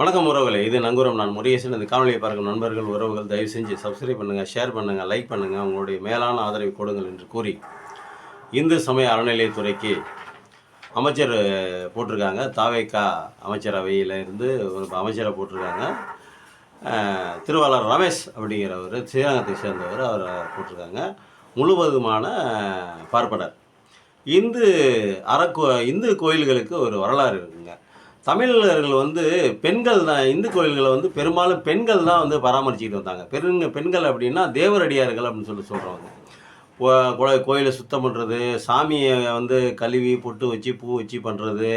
வணக்கம் உறவுகளே, இது நங்கூரம். நான் முருகேசன். இந்த காணொலியை பார்க்கும் நண்பர்கள், உறவுகள் தயவு செஞ்சு சப்ஸ்கிரைப் பண்ணுங்கள், ஷேர் பண்ணுங்கள், லைக் பண்ணுங்கள், உங்களுடைய மேலான ஆதரவை கொடுங்கள் என்று கூறி, இந்து சமய அறநிலையத்துறைக்கு அமைச்சர் போட்டிருக்காங்க. தாவேக்கா அமைச்சரவையில் இருந்து ஒரு அமைச்சரை போட்டிருக்காங்க. திருவாளர் ரமேஷ் அப்படிங்கிறவர், ஸ்ரீரங்கத்தை சேர்ந்தவர், அவர் போட்டிருக்காங்க. முழுவதுமான பார்ப்பனர். இந்து கோயில்களுக்கு ஒரு வரலாறு இருக்குங்க. தமிழர்கள் பெண்கள் தான் இந்து கோயில்களை பெரும்பாலும் பெண்கள் தான் பராமரிச்சுக்கிட்டு வந்தாங்க. பெண்கள் அப்படின்னா தேவரடியார்கள் அப்படின்னு சொல்கிறவங்க. கோயிலை சுத்தம் பண்ணுறது, சாமியை கழுவி பொட்டு வச்சு பூ வச்சு பண்ணுறது,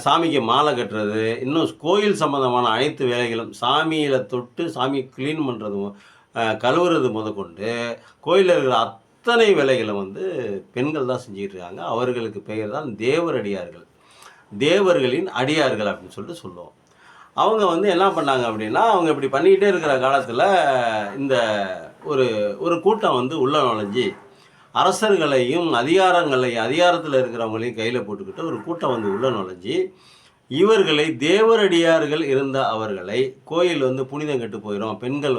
சாமிக்கு மாலை கட்டுறது, இன்னும் கோயில் சம்பந்தமான அனைத்து வேலைகளும், சாமியில் தொட்டு சாமி க்ளீன் பண்ணுறதும் கழுவுறது முதற்கொண்டு கோயிலில் இருக்கிற அத்தனை வேலைகளை பெண்கள் தான் செஞ்சுக்கிட்டு இருக்காங்க. அவர்களுக்கு பெயர் தான் தேவரடியார்கள், தேவர்களின் அடியார்கள் அப்படின்னு சொல்லுவோம். அவங்க என்ன பண்ணாங்க அப்படின்னா, அவங்க இப்படி பண்ணிக்கிட்டே இருக்கிற காலத்தில் இந்த ஒரு கூட்டம் உள்ள நுழைஞ்சி அரசர்களையும் அதிகாரத்தில் இருக்கிறவங்களையும் கையில் போட்டுக்கிட்டு ஒரு கூட்டம் உள்ள நுழைஞ்சி இவர்களை தேவரடியார்கள் இருந்த அவர்களை கோயில் புனிதம் கெட்டு போயிடும், பெண்கள்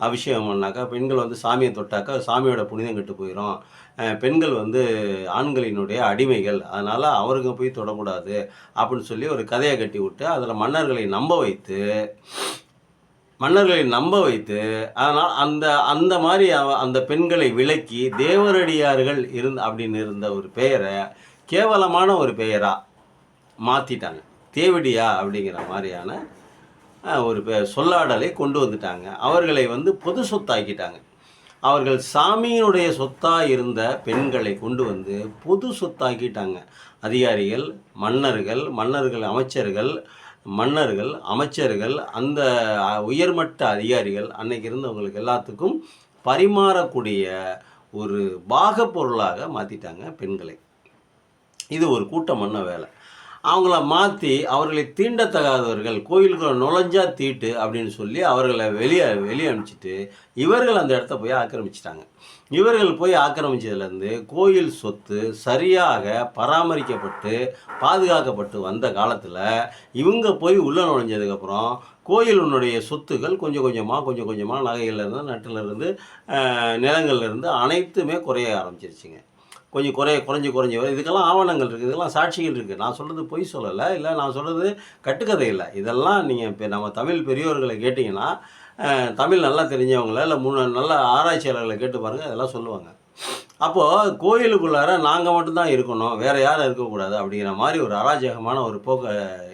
அபிஷேகம் பண்ணாக்கா, பெண்கள் சாமியை தொட்டாக்கா சாமியோட புனிதம் கெட்டு போயிடும், பெண்கள் ஆண்களினுடைய அடிமைகள், அதனால் அவருக்கு போய் தொடக்கூடாது அப்படின்னு சொல்லி ஒரு கதையை கட்டி விட்டு அதில் மன்னர்களை நம்ப வைத்து அதனால் அந்த மாதிரி அந்த பெண்களை விலக்கி தேவரடியார்கள் அப்படின்னு இருந்த ஒரு பெயரை கேவலமான ஒரு பெயராக மாற்றிட்டாங்க. தேவடியா அப்படிங்கிற மாதிரியான ஒரு சொல்லாடலை கொண்டு வந்துட்டாங்க. அவர்களை பொது சொத்தாக்கிட்டாங்க. அவர்கள் சாமியினுடைய சொத்தாக இருந்த பெண்களை கொண்டு பொது சொத்தாக்கிட்டாங்க. அதிகாரிகள், மன்னர்கள், அமைச்சர்கள், அந்த உயர்மட்ட அதிகாரிகள், அன்னைக்கு இருந்தவங்களுக்கு எல்லாத்துக்கும் பரிமாறக்கூடிய ஒரு பாகப் பொருளாக மாற்றிட்டாங்க பெண்களை. இது ஒரு கூட்டம் பண்ண வேலை. அவங்கள மாற்றி அவர்களை தீண்டத்தகாதவர்கள், கோயிலுக்குள்ள நுழைஞ்சா தீட்டு அப்படின்னு சொல்லி அவர்களை வெளியே அனுப்பிச்சிட்டு இவர்கள் அந்த இடத்த போய் ஆக்கிரமிச்சிட்டாங்க. இவர்கள் போய் ஆக்கிரமிச்சதுலேருந்து கோயில் சொத்து சரியாக பராமரிக்கப்பட்டு பாதுகாக்கப்பட்டு வந்த காலத்தில் இவங்க போய் உள்ளே நுழைஞ்சதுக்கப்புறம் கோயிலுடைய சொத்துக்கள் கொஞ்சம் கொஞ்சமாக நகைகள்லேருந்து, நட்டிலேருந்து, நிலங்கள்லேருந்து அனைத்துமே குறைய ஆரம்பிச்சிருச்சுங்க. கொஞ்சம் குறைஞ்சி வரும். இதுக்கெல்லாம் ஆவணங்கள் இருக்குது, இதெல்லாம் சாட்சிகள் இருக்குது. நான் சொல்கிறது பொய் சொல்லலை, இல்லை நான் சொல்கிறது கட்டுக்கதை இல்லை. இதெல்லாம் நீங்கள் இப்போ நம்ம தமிழ் பெரியோர்களை கேட்டிங்கன்னா, தமிழ் நல்லா தெரிஞ்சவங்கள இல்லை நல்ல ஆராய்ச்சியாளர்களை கேட்டு பாருங்கள், இதெல்லாம் சொல்லுவாங்க. அப்போது கோயிலுக்குள்ளார நாங்கள் மட்டும்தான் இருக்கணும், வேறு யாரும் இருக்கக்கூடாது அப்படிங்கிற மாதிரி ஒரு அராஜகமான ஒரு போக்கை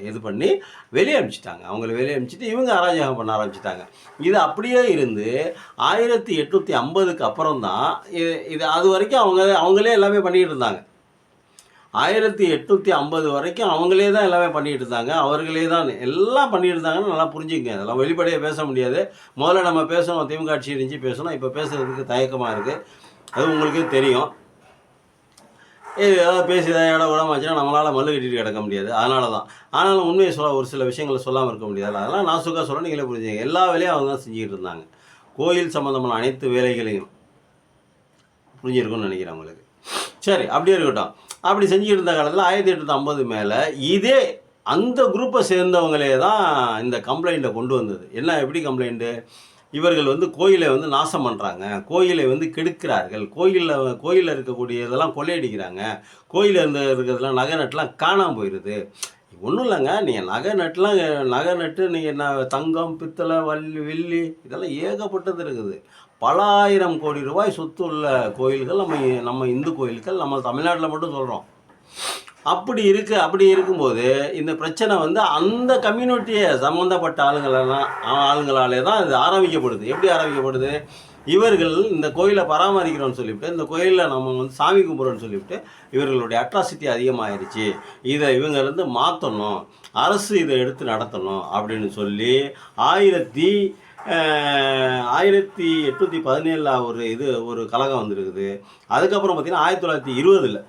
இது பண்ணி வெளியே அனுப்பிச்சிட்டாங்க. அவங்கள வெளியே அனுப்பிச்சிட்டு இவங்க அராஜகம் பண்ண ஆரம்பிச்சிட்டாங்க. இது அப்படியே இருந்து 1850க்கு அப்புறம் தான் இது அது வரைக்கும் அவங்களே எல்லாமே பண்ணிகிட்டு இருந்தாங்க. 1850 வரைக்கும் அவங்களே தான் எல்லாமே பண்ணிகிட்டு இருந்தாங்க. அவர்களே தான் எல்லாம் பண்ணிகிட்டு இருந்தாங்கன்னு நல்லா புரிஞ்சுக்கங்க. அதெல்லாம் வெளிப்படையாக பேச முடியாது. முதல்ல நம்ம பேசணும், திமுக ஆட்சி இருந்துச்சு பேசணும். இப்போ பேசுகிறதுக்கு தயக்கமாக இருக்குது, அது உங்களுக்கே தெரியும். ஏதாவது பேசி ஏதாவது இடம் கூடமாச்சுன்னா நம்மளால் மல்லு கட்டிட்டு கிடக்க முடியாது. அதனால தான். ஆனாலும் உண்மையை ஒரு சில விஷயங்களை சொல்லாமல் இருக்க முடியாது. அதெல்லாம் நான் சுக்கா சொல்ல, நீங்களே புரிஞ்சுங்க. எல்லா வேலையும் அவங்க தான் செஞ்சுக்கிட்டு இருந்தாங்க. கோயில் சம்மந்தமான அனைத்து வேலைகளையும் புரிஞ்சிருக்கும்னு நினைக்கிறேன் உங்களுக்கு. சரி, அப்படியே இருக்கட்டும். அப்படி செஞ்சுக்கிட்டு இருந்த காலத்தில் 1850 மேலே இதே அந்த குரூப்பை சேர்ந்தவங்களே தான் இந்த கம்ப்ளைண்ட்டை கொண்டு வந்தது. எப்படி கம்ப்ளைண்ட்டு? இவர்கள் கோயிலை நாசம் பண்ணுறாங்க, கோயிலை கெடுக்கிறார்கள், கோயிலில் இருக்கக்கூடிய இதெல்லாம் கொள்ளையடிக்கிறாங்க, கோயிலில் இருக்கிறதுலாம் நகை நட்டுலாம் காணாமல் போயிடுது. ஒன்றும் இல்லைங்க, நீங்கள் நகை நட்டு நீங்கள் தங்கம், பித்தளை, வெள்ளி இதெல்லாம் ஏகப்பட்டது இருக்குது. பல ஆயிரம் கோடி ரூபாய் சொத்து உள்ள கோயில்கள் நம்ம இந்து கோயில்கள் நம்ம தமிழ்நாட்டில் மட்டும் சொல்கிறோம். அப்படி இருக்கும்போது இந்த பிரச்சனை அந்த கம்யூனிட்டியை சம்மந்தப்பட்ட ஆளுங்களாலே தான் இது ஆரம்பிக்கப்படுது. எப்படி ஆரம்பிக்கப்படுது? இவர்கள் இந்த கோயிலை பராமரிக்கிறோன்னு சொல்லிவிட்டு, இந்த கோயிலில் நம்ம சாமி கும்பிட்றோன்னு சொல்லிவிட்டு இவர்களுடைய அட்ராசிட்டி அதிகமாகிடுச்சு, இதை இவங்க மாற்றணும், அரசு இதை எடுத்து நடத்தணும் அப்படின்னு சொல்லி 1817 ஒரு கழகம் வந்துருக்குது. அதுக்கப்புறம் பார்த்திங்கன்னா 1920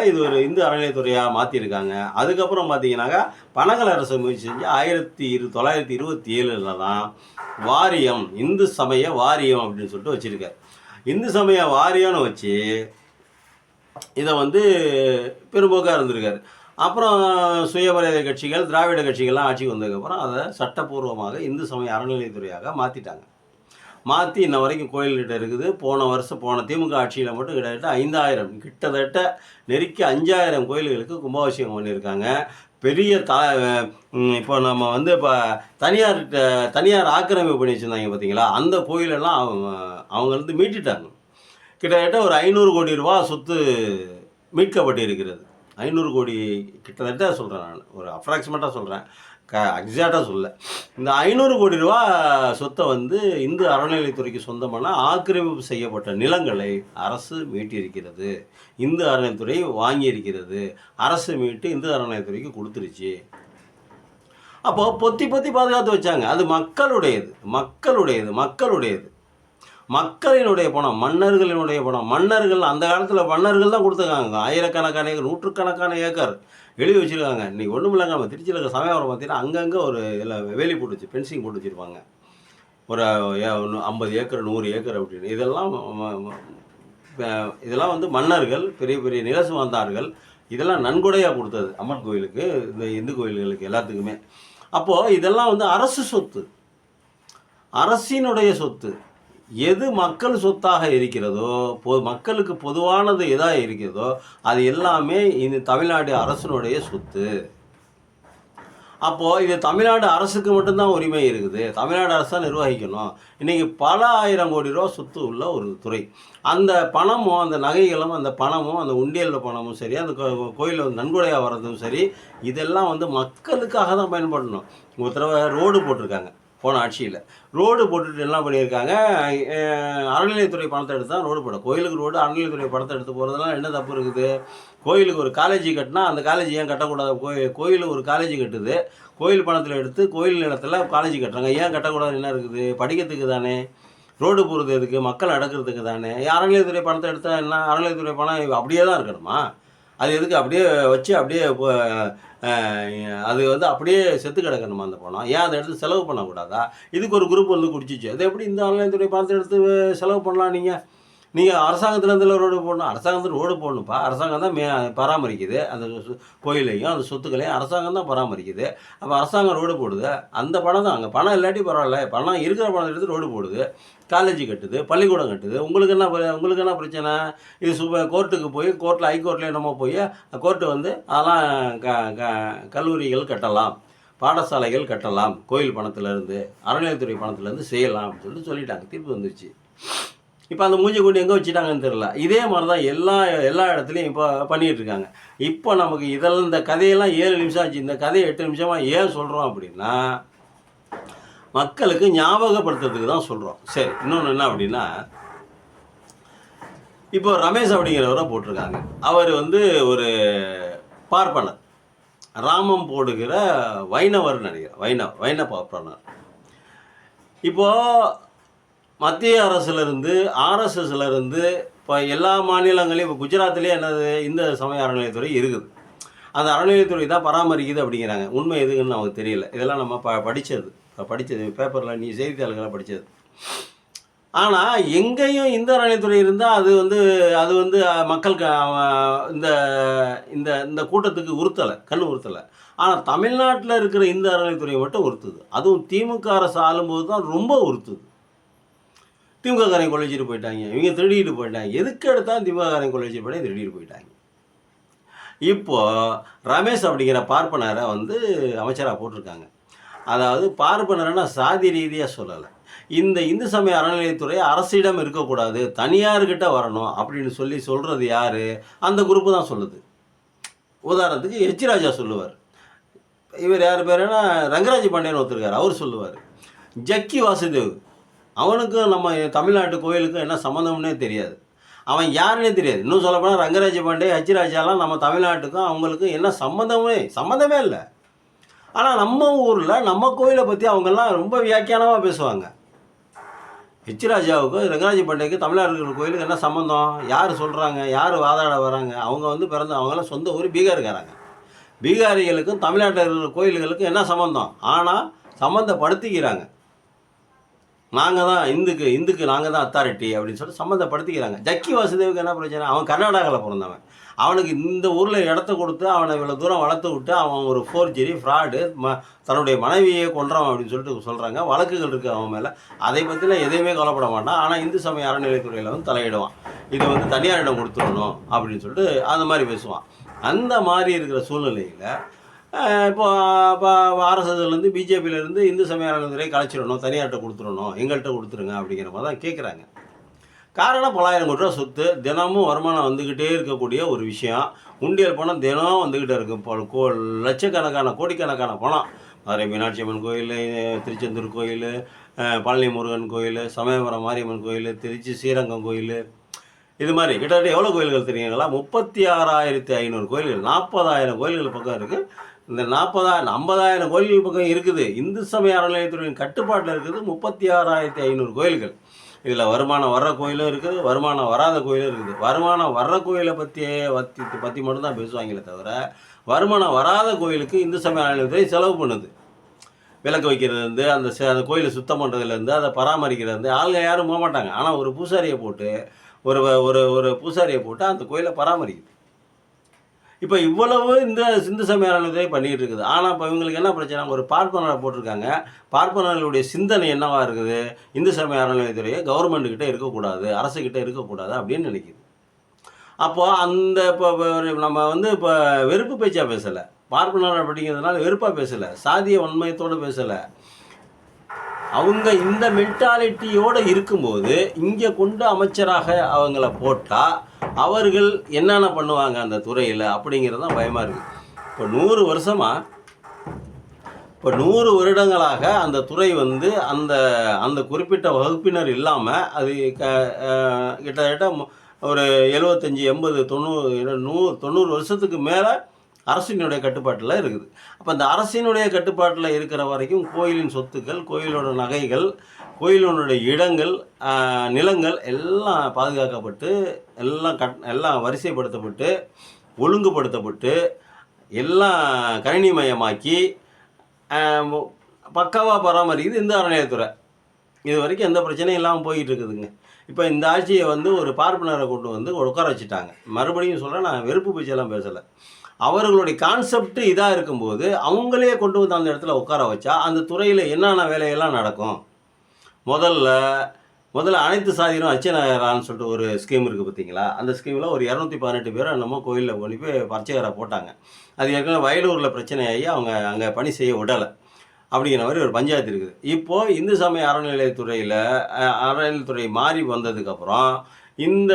இது ஒரு இந்து அறநிலையத்துறையாக மாற்றிருக்காங்க. அதுக்கப்புறம் பார்த்தீங்கன்னாக்கா பனகல் அரசு முயற்சி செஞ்சு 1927 தான் வாரியம், இந்து சமய வாரியம் அப்படின்னு சொல்லிட்டு வச்சுருக்காரு. இந்து சமய வாரியம்னு வச்சு இதை பெரும்போக்காக இருந்திருக்காரு. அப்புறம் சுயமரியாதை கட்சிகள், திராவிட கட்சிகள்லாம் ஆட்சிக்கு வந்ததுக்கப்புறம் அதை சட்டப்பூர்வமாக இந்து சமய அறநிலையத்துறையாக மாற்றிட்டாங்க. மாற்றி இன்ன வரைக்கும் கோயில்கிட்ட இருக்குது. போன திமுக ஆட்சியில் மட்டும் கிட்டத்தட்ட நெருக்கி 5000 கோயில்களுக்கு கும்பாபிஷேகம் பண்ணியிருக்காங்க. பெரிய இப்போ நம்ம வந்து இப்போ தனியார் ஆக்கிரமிப்பு பண்ணி வச்சுருந்தாங்க பார்த்தீங்களா, அந்த கோயிலெல்லாம் அவங்க வந்து மீட்டுட்டாங்க. கிட்டத்தட்ட ஒரு 500 கோடி ரூபா சொத்து மீட்கப்பட்டிருக்கிறது. 500 கோடி கிட்டத்தட்ட சொல்கிறேன், நான் ஒரு அப்ராக்சிமேட்டாக சொல்கிறேன், எக்ஸாக்டாக சொல்ல. இந்த 500 கோடி ரூபா சொத்தை வந்து இந்து அறநிலையத்துறைக்கு சொந்தமான ஆக்கிரமிப்பு செய்யப்பட்ட நிலங்களை அரசு மீட்டிருக்கிறது. இந்து அறநிலையத்துறை வாங்கியிருக்கிறது. அரசு மீட்டு இந்து அறநிலையத்துறைக்கு கொடுத்துருச்சு. அப்போது பொத்தி பாதுகாத்து வச்சாங்க. அது மக்களுடையது. மக்களினுடைய பணம், மன்னர்களினுடைய பணம். அந்த காலத்தில் மன்னர்கள் தான் கொடுத்துருக்காங்க. ஆயிரக்கணக்கான ஏக்கர், நூற்றுக்கணக்கான ஏக்கர் எழுதி வச்சுருக்காங்க. இன்றைக்கி ஒன்றும் இல்லைங்க, நம்ம திருச்சியில் இருக்கிற சமயபுரம் பார்த்தீங்கன்னா அங்கங்கே ஒரு இதில் வேலி போட்டு வச்சு ஃபென்சிங் போட்டு வச்சுருப்பாங்க. ஒரு 50 ஏக்கர் 100 ஏக்கர் அப்படின்னு. இதெல்லாம் வந்து மன்னர்கள், பெரிய பெரிய நிலசுமந்தார்கள் இதெல்லாம் நன்கொடையாக கொடுத்தது அம்மன் கோயிலுக்கு, இந்த இந்து கோயில்களுக்கு எல்லாத்துக்குமே. அப்போது இதெல்லாம் வந்து அரசு சொத்து, அரசினுடைய சொத்து. எது மக்கள் சொத்தாக இருக்கிறதோ, மக்களுக்கு பொதுவானது எதாக இருக்கிறதோ அது எல்லாமே இந்த தமிழ்நாடு அரசினுடைய சொத்து. அப்போது இது தமிழ்நாடு அரசுக்கு மட்டும்தான் உரிமை இருக்குது. தமிழ்நாடு அரசு தான் நிர்வகிக்கணும். இன்றைக்கி பல 1000 கோடி ரூபா சொத்து உள்ள ஒரு துறை. அந்த பணமும், அந்த நகைகளும், அந்த பணமும், அந்த உண்டியலில் பணமும் சரி, அந்த கோயிலில் நன்கொடையாக வர்றதும் சரி, இதெல்லாம் வந்து மக்களுக்காக தான் பயன்படணும். ஒரு தடவை ரோடு போட்டிருக்காங்க போன ஆட்சியில். ரோடு போட்டுட்டு என்ன பண்ணியிருக்காங்க, அறநிலையத்துறை பணத்தை எடுத்து தான் ரோடு போட. கோயிலுக்கு ரோடு, அறநிலையத்துறை பணத்தை எடுத்து போகிறதுலாம் என்ன தப்பு இருக்குது? கோயிலுக்கு ஒரு காலேஜ் கட்டினா அந்த காலேஜ் ஏன் கட்டக்கூடாது? கோயிலுக்கு ஒரு காலேஜ் கட்டுது, கோயில் பணத்தில் எடுத்து கோயில் நிலத்தில் காலேஜ் கட்டுறாங்க. ஏன் கட்டக்கூடாது? என்ன இருக்குது? படிக்கிறதுக்கு தானே. ரோடு போகிறது எதுக்கு? மக்கள் அடக்கிறதுக்கு தானே. அறநிலையத்துறை பணத்தை எடுத்தால் என்ன? அறநிலையத்துறை பணம் அப்படியே தான் இருக்கணுமா? அது எதுக்கு அப்படியே வச்சு அப்படியே அது வந்து அப்படியே செத்து கிடக்கணுமா அந்த பணம்? ஏன் அதை எடுத்து செலவு பண்ணக்கூடாதா? இதுக்கு ஒரு குரூப் வந்து குடிச்சிச்சு. அது எப்படி இந்த அறநிலையத்துறை பணத்தை எடுத்து செலவு பண்ணலாம்? நீங்கள் அரசாங்கத்துலேருந்து ரோடு போடணும். அரசாங்கத்தில் ரோடு போடணும்ப்பா. அரசாங்கம் தான் பராமரிக்குது அந்த கோயிலையும் அந்த சொத்துக்களையும் அரசாங்கம் தான் பராமரிக்குது. அப்போ அரசாங்கம் ரோடு போடுது. அந்த பணம் தான். அங்கே பணம் இல்லாட்டி பரவாயில்ல, பணம் இருக்கிற பணத்தை எடுத்து ரோடு போடுது, காலேஜ் கட்டுது, பள்ளிக்கூடம் கட்டுது. உங்களுக்கு என்ன பிரச்சனை? இது கோர்ட்டுக்கு போய் ஹைகோர்ட்டில் என்னமோ போய் கோர்ட்டு வந்து அதெல்லாம் கல்லூரிகள் கட்டலாம், பாடசாலைகள் கட்டலாம், கோயில் பணத்திலேருந்து, அறநிலையத்துறை பணத்திலேருந்து செய்யலாம் அப்படின்னு சொல்லிட்டாங்க. தீர்ப்பு வந்துருச்சு. இப்போ அந்த மூஞ்சி கொண்டு எங்கே வச்சுட்டாங்கன்னு தெரியல. இதே மாதிரி தான் எல்லா இடத்துலையும் இப்போ பண்ணிகிட்டு இருக்காங்க. இப்போ நமக்கு இந்த கதையெல்லாம் 7 நிமிஷம் ஆச்சு. இந்த கதையை 8 நிமிஷமாக ஏன் சொல்கிறோம் அப்படின்னா, மக்களுக்கு ஞாபகப்படுத்துறதுக்கு தான் சொல்கிறோம். சரி, இன்னொன்று என்ன அப்படின்னா, இப்போ ரமேஷ் அப்படிங்கிறவரை போட்டிருக்காங்க. அவர் வந்து ஒரு பார்ப்பனர், ராமம் போடுகிற வைணவர் நினைக்கிறேன், வைண பார்ப்பனர். இப்போது மத்திய அரசுலேருந்து, ஆர்எஸ்எஸ்லேருந்து இப்போ எல்லா மாநிலங்களையும், இப்போ குஜராத்லேயே என்னது இந்த சமய அறநிலையத்துறை இருக்குது. அந்த அறநிலையத்துறை தான் பராமரிக்குது அப்படிங்கிறாங்க. உண்மை எதுக்குன்னு நமக்கு தெரியல. இதெல்லாம் நம்ம படித்தது பேப்பரில், செய்தித்தாள்களை படித்தது. ஆனால் எங்கேயும் இந்த அறநிலையத்துறை இருந்தால் அது வந்து மக்களுக்கு இந்த இந்த இந்த கூட்டத்துக்கு கண்ணு உறுத்தலை. ஆனால் தமிழ்நாட்டில் இருக்கிற இந்த அறநிலையத்துறை மட்டும் உறுத்துது. அதுவும் திமுக அரசு ஆளும்போது தான் ரொம்ப உறுத்துது. திமுககாரங்க கொள்ளைச்சிட்டு போயிட்டாங்க, இவங்க திருடிட்டு போயிட்டாங்க. எதுக்கு எடுத்தாலும் திமுககாரங்க கொள்ளைச்சிட்டு போயிட்டாங்க, திருடிட்டு போயிட்டாங்க. இப்போது ரமேஷ் அப்படிங்கிற பார்ப்பனரை வந்து அமைச்சராக போட்டிருக்காங்க. அதாவது பார்ப்பனர்னா சாதி ரீதியாக சொல்லலை. இந்த இந்து சமய அறநிலையத்துறை அரசிடம் இருக்கக்கூடாது, தனியார்கிட்ட வரணும் அப்படின்னு சொல்கிறது யார்? அந்த குரூப்பு தான் சொல்லுது. உதாரணத்துக்கு எச் ராஜா சொல்லுவார். இவர் யார் பேருன்னா ரங்கராஜ் பாண்டியன் ஒருத்தருக்கார், அவர் சொல்லுவார். ஜக்கி வாசுதேவ், அவனுக்கும் நம்ம தமிழ்நாட்டு கோயிலுக்கும் என்ன சம்மந்தம்னே தெரியாது. அவன் யாருன்னே தெரியாது. இன்னும் சொல்லப்போனால் ரங்கராஜ பாண்டே, ஹச் ராஜாலாம் நம்ம தமிழ்நாட்டுக்கும் அவங்களுக்கும் என்ன சம்மந்தமே இல்லை. ஆனால் நம்ம ஊரில் நம்ம கோயிலை பற்றி அவங்கெல்லாம் ரொம்ப வியாக்கியானமாக பேசுவாங்க. ஹச் ராஜாவுக்கும் ரங்கராஜ பாண்டேக்கு தமிழ்நாடு இருக்கிற கோயிலுக்கு என்ன சம்மந்தம்? யார் சொல்கிறாங்க? யார் வாதாட வராங்க? அவங்க வந்து அவங்களாம் சொந்த ஊர் பீகாருக்காராங்க. பீகாரிகளுக்கும் தமிழ்நாட்டில் இருக்கிற கோயில்களுக்கும் என்ன சம்மந்தம்? ஆனால் சம்மந்தப்படுத்திக்கிறாங்க. நாங்கள் தான் இந்துக்கு நாங்கள் தான் அத்தாரிட்டி அப்படின்னு சொல்லிட்டு சம்மந்தப்படுத்திக்கிறாங்க. ஜக்கி வாசுதேவுக்கு என்ன பிரச்சனை? அவன் கர்நாடகாவில் பிறந்தவன். அவனுக்கு இந்த ஊரில் இடத்த கொடுத்து அவனை இவ்வளோ தூரம் வளர்த்து விட்டு அவன் ஒரு ஃபோர்ஜரி ஃப்ராடு தன்னுடைய மனைவியை கொன்றான் அப்படின்னு சொல்லிட்டு சொல்கிறாங்க. வழக்குகள் இருக்குது அவன் மேலே. அதை பற்றிலாம் எதையுமே கவலைப்பட மாட்டான். ஆனால் இந்து சமய அறநிலையத்துறையில் வந்து தலையிடுவான். இது வந்து தனியாரிடம் கொடுத்துடணும் அப்படின்னு சொல்லிட்டு அந்த மாதிரி பேசுவான். அந்த மாதிரி இருக்கிற சூழ்நிலையில் இப்போ ஆர்எஸ்எஸ்லேருந்து பிஜேபியிலேருந்து இந்து சமய அறநிலையத்துறை கலைச்சிடணும், தனியார்கிட்ட கொடுத்துடணும், எங்கள்கிட்ட கொடுத்துருங்க அப்படிங்கிற மாதிரி தான் கேட்குறாங்க. காரணம் 10,000 கோடி ரூபா சொத்து, தினமும் வருமானம் வந்துக்கிட்டே இருக்கக்கூடிய ஒரு விஷயம். உண்டியல் பணம் தினம் வந்துக்கிட்டே இருக்குது. இப்போ லட்சக்கணக்கான கோடிக்கணக்கான பணம். மதுரை மீனாட்சி அம்மன் கோயில், திருச்செந்தூர் கோயில், பழனி முருகன் கோயில், சமயபுரம் மாரியம்மன் கோயில், திருச்சி ஸ்ரீரங்கம் கோயில், இது மாதிரி கிட்டத்தட்ட எவ்வளோ கோயில்கள் தெரியுங்களா? 36,500 கோயில்கள். 40,000 கோயில்கள் பக்கம் இருக்குது. இந்த 50,000 கோயில்கள் பக்கம் இருக்குது. இந்து சமய அறநிலையத்துறையின் கட்டுப்பாட்டில் இருக்குது 36,500 கோயில்கள். இதில் வருமானம் வர்ற கோயிலும் இருக்குது, வருமானம் வராத கோயிலும் இருக்குது. வருமானம் வர்ற கோயிலை பற்றி மட்டும்தான் பேசுவாங்களே தவிர, வருமானம் வராத கோயிலுக்கு இந்து சமய அறநிலையத்துறை செலவு பண்ணுது. விளக்கு வைக்கிறதுலேருந்து அந்த கோயிலை சுத்தம் பண்ணுறதுலேருந்து அதை பராமரிக்கிறதுலேருந்து ஆளுங்க யாரும் போக மாட்டாங்க. ஆனால் ஒரு பூசாரியை போட்டு ஒரு பூசாரியை போட்டு அந்த கோயிலை பராமரிக்குது. இப்போ இவ்வளவு இந்த இந்து சமய அறநிலையத்துறை பண்ணிகிட்டு இருக்குது. ஆனால் இப்போ இவங்களுக்கு என்ன பிரச்சனை? ஒரு பார்ப்பனரை போட்டிருக்காங்க. பார்ப்பனர்களுடைய சிந்தனை என்னவா இருக்குது? இந்து சமய அறநிலையத்துறையை கவர்மெண்ட்டுக்கிட்ட இருக்கக்கூடாது, அரசுக்கிட்ட இருக்கக்கூடாது அப்படின்னு நினைக்கிது. அப்போது அந்த இப்போ நம்ம வந்து இப்போ வெறுப்பு பேச்சாக பேசலை, பார்ப்பனர் அப்படிங்கிறதுனால வெறுப்பாக பேசலை, சாதிய வன்மயத்தோடு பேசலை. அவங்க இந்த மென்டாலிட்டியோடு இருக்கும்போது இங்கே கொண்டு அமைச்சராக அவங்கள போட்டால் அவர்கள் என்னென்ன பண்ணுவாங்க அந்த துறையில் அப்படிங்கிறது தான் பயமாக இருக்குது. இப்போ 100 வருடங்களாக அந்த துறை வந்து அந்த குறிப்பிட்ட வகுப்பினர் இல்லாமல் அது கிட்டத்தட்ட ஒரு 75, 80, 90 வருஷத்துக்கு மேலே அரசினுடைய கட்டுப்பாட்டில் இருக்குது. அப்போ அந்த அரசினுடைய கட்டுப்பாட்டில் இருக்கிற வரைக்கும் கோயிலின் சொத்துக்கள், கோயிலோட நகைகள், கோயிலினுடைய இடங்கள், நிலங்கள் எல்லாம் பாதுகாக்கப்பட்டு எல்லாம் வரிசைப்படுத்தப்பட்டு ஒழுங்குபடுத்தப்பட்டு எல்லாம் கணினிமயமாக்கி பக்காவாக பராமரிக்குது இந்த அறநிலையத்துறை. இது வரைக்கும் எந்த பிரச்சனையும் இல்லாமல் போயிட்டு இருக்குதுங்க. இப்போ இந்த ஆட்சியை வந்து ஒரு பார்ப்பனரை கொண்டு வந்து உட்கார வச்சுட்டாங்க. மறுபடியும் சொல்கிறேன், நான் வெறுப்பு பேச்செல்லாம் பேசலை. அவர்களுடைய கான்செப்ட் இதாக இருக்கும்போது அவங்களே கொண்டு வந்து அந்த இடத்துல உட்கார வச்சா அந்த துறையில் என்னென்ன வேலையெல்லாம் நடக்கும்? முதல்ல அனைத்து சாதியிலும் அர்ச்சகரான்னு சொல்லிட்டு ஒரு ஸ்கீம் இருக்குது பார்த்தீங்களா? அந்த ஸ்கீமில் ஒரு 218 பேரை நம்ம கோயிலில் கொண்டு போய் அர்ச்சகராக போட்டாங்க. அது ஏற்கனவே வயலூரில் பிரச்சனையாகி அவங்க அங்கே பணி செய்ய விடலை அப்படிங்கிற மாதிரி ஒரு பஞ்சாயத்து இருக்குது. இப்போது இந்து சமய அறநிலையத்துறை மாறி வந்ததுக்கப்புறம் இந்த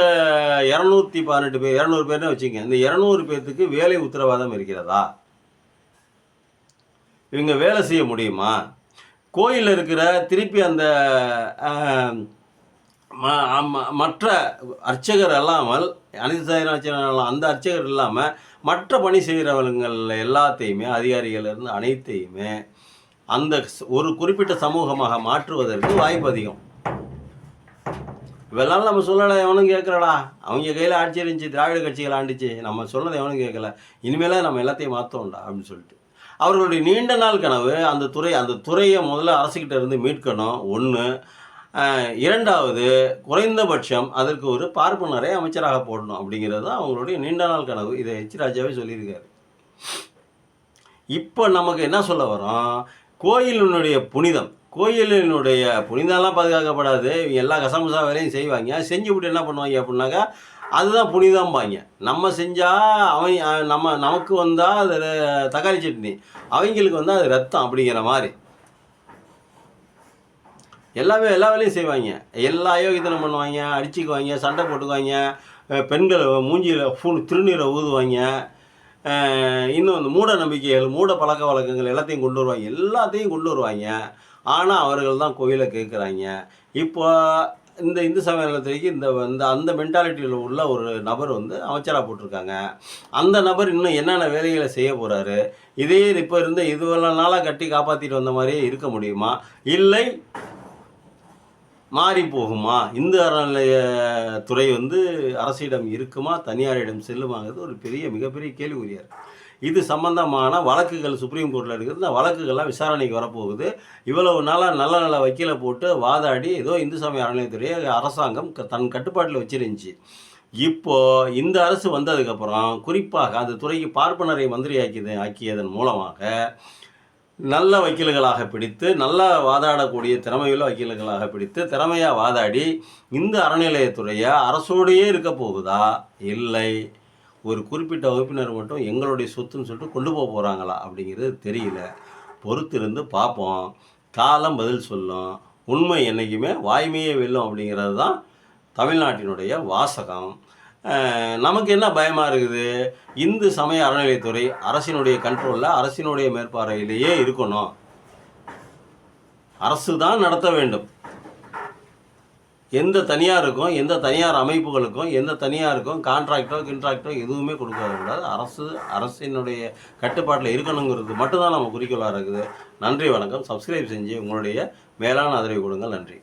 218 பேர் 200 பேர்னு வச்சுக்கோங்க. இந்த 200 பேர்த்துக்கு வேலை உத்தரவாதம் இருக்கிறதா? இவங்க வேலை செய்ய முடியுமா? கோயிலில் இருக்கிற திருப்பி அந்த மற்ற அர்ச்சகர் அல்லாமல் அனைத்து சாதியின அர்ச்சகர் அந்த அர்ச்சகர் இல்லாமல் மற்ற பணி செய்கிறவங்கள் எல்லாத்தையுமே அதிகாரிகளிலிருந்து அனைத்தையுமே அந்த ஒரு குறிப்பிட்ட சமூகமாக மாற்றுவதற்கு வாய்ப்பு அதிகம். இவெல்லாம் நம்ம சொல்லலை, எவனும் கேட்குறடா. அவங்க கையில் ஆட்சி இருந்துச்சு, திராவிட கட்சிகள் ஆண்டுச்சு, நம்ம சொன்னதை எவனும் கேட்கல. இனிமேல் நம்ம எல்லாத்தையும் மாற்றோம்டா அப்படின்னு சொல்லிட்டு அவர்களுடைய நீண்ட நாள் கனவு அந்த துறையை முதல்ல அரசுக்கிட்ட இருந்து மீட்கணும். ஒன்று. இரண்டாவது, குறைந்தபட்சம் அதற்கு ஒரு பார்ப்பனரை அமைச்சராக போடணும் அப்படிங்கிறது தான் அவங்களுடைய நீண்ட நாள் கனவு. இதை எச் ராஜாவே சொல்லியிருக்காரு. இப்போ நமக்கு என்ன சொல்ல வரோம்? கோயிலினுடைய புனிதம்லாம் பாதுகாக்கப்படாது. இவங்க எல்லா கசமுசா வேலையும் செய்வாங்க. செஞ்சு விட்டு என்ன பண்ணுவாங்க அப்படின்னாக்கா அதுதான் புனிதம்பாங்க. நம்ம செஞ்சால் நமக்கு வந்தால் அது தக்காளி சட்னி, அவங்களுக்கு வந்தால் அது ரத்தம் அப்படிங்கிற மாதிரி எல்லா வேலையும் செய்வாங்க. எல்லா அயோக்கியத்தனம் பண்ணுவாங்க, அடிச்சுக்குவாங்க, சண்டை போட்டுக்குவாங்க, பெண்கள் மூஞ்சியில் திருநீரை ஊதுவாங்க. இன்னும் இந்த மூட நம்பிக்கைகள், மூட பழக்க வழக்கங்கள் எல்லாத்தையும் கொண்டு வருவாங்க. ஆனால் அவர்கள் தான் கோயிலை கேட்குறாங்க. இப்போ இந்த இந்து சமய அறநிலையத்துறைக்கு அந்த மென்டாலிட்டியில் உள்ள ஒரு நபர் வந்து அமைச்சராக போட்டிருக்காங்க. அந்த நபர் இன்னும் என்னென்ன வேலைகளை செய்ய போகிறாரு? இதே இப்போ இருந்த இதுவெல்லாம் நாளாக கட்டி காப்பாற்றிட்டு வந்த மாதிரியே இருக்க முடியுமா? இல்லை மாறி போகுமா? இந்து அறநிலையத்துறை வந்து அரசிடம் இருக்குமா, தனியாரிடம் செல்லுமாங்கிறது ஒரு மிகப்பெரிய கேள்விக்குறியார். இது சம்பந்தமான வழக்குகள் சுப்ரீம் கோர்ட்டில் இருக்குது. இந்த வழக்குகள்லாம் விசாரணைக்கு வரப்போகுது. இவ்வளவு நாளாக நல்ல வக்கீலை போட்டு வாதாடி ஏதோ இந்து சமய அறநிலையத்துறையை அரசாங்கம் தன் கட்டுப்பாட்டில் வச்சிருந்துச்சு. இப்போ இந்த அரசு வந்ததுக்கப்புறம் குறிப்பாக அந்த துறைக்கு பார்ப்பனரை மந்திரி ஆக்கியதன் மூலமாக நல்ல வக்கீல்களாக பிடித்து, நல்லா வாதாடக்கூடிய திறமையுள்ள வக்கீல்களாக பிடித்து, திறமையாக வாதாடி இந்த அறநிலையத்துறையை அரசோடையே இருக்க போகுதா, இல்லை ஒரு குறிப்பிட்ட வகுப்பினர் மட்டும் எங்களுடைய சொத்துன்னு சொல்லிட்டு கொண்டு போக போகிறாங்களா அப்படிங்கிறது தெரியல. பொறுத்திருந்து பார்ப்போம். காலம் பதில் சொல்லும். உண்மை என்றைக்குமே வாய்மையே வெல்லும் அப்படிங்கிறது தான் தமிழ்நாட்டினுடைய வாசகம். நமக்கு என்ன பயமாக இருக்குது, இந்து சமய அறநிலையத்துறை அரசினுடைய கண்ட்ரோலில், அரசினுடைய மேற்பார்வையிலேயே இருக்கணும். அரசு தான் நடத்த வேண்டும். எந்த தனியாருக்கும், எந்த தனியார் அமைப்புகளுக்கும், எந்த தனியாருக்கும் கின்ட்ராக்டோ எதுவுமே கொடுக்கக்கூடாது. அரசினுடைய கட்டுப்பாட்டில் இருக்கணுங்கிறது மட்டும்தான் நம்ம குறிக்கோளாக இருக்குது. நன்றி, வணக்கம். சப்ஸ்கிரைப் செஞ்சு உங்களுடைய மேலான ஆதரவை கொடுங்கள். நன்றி.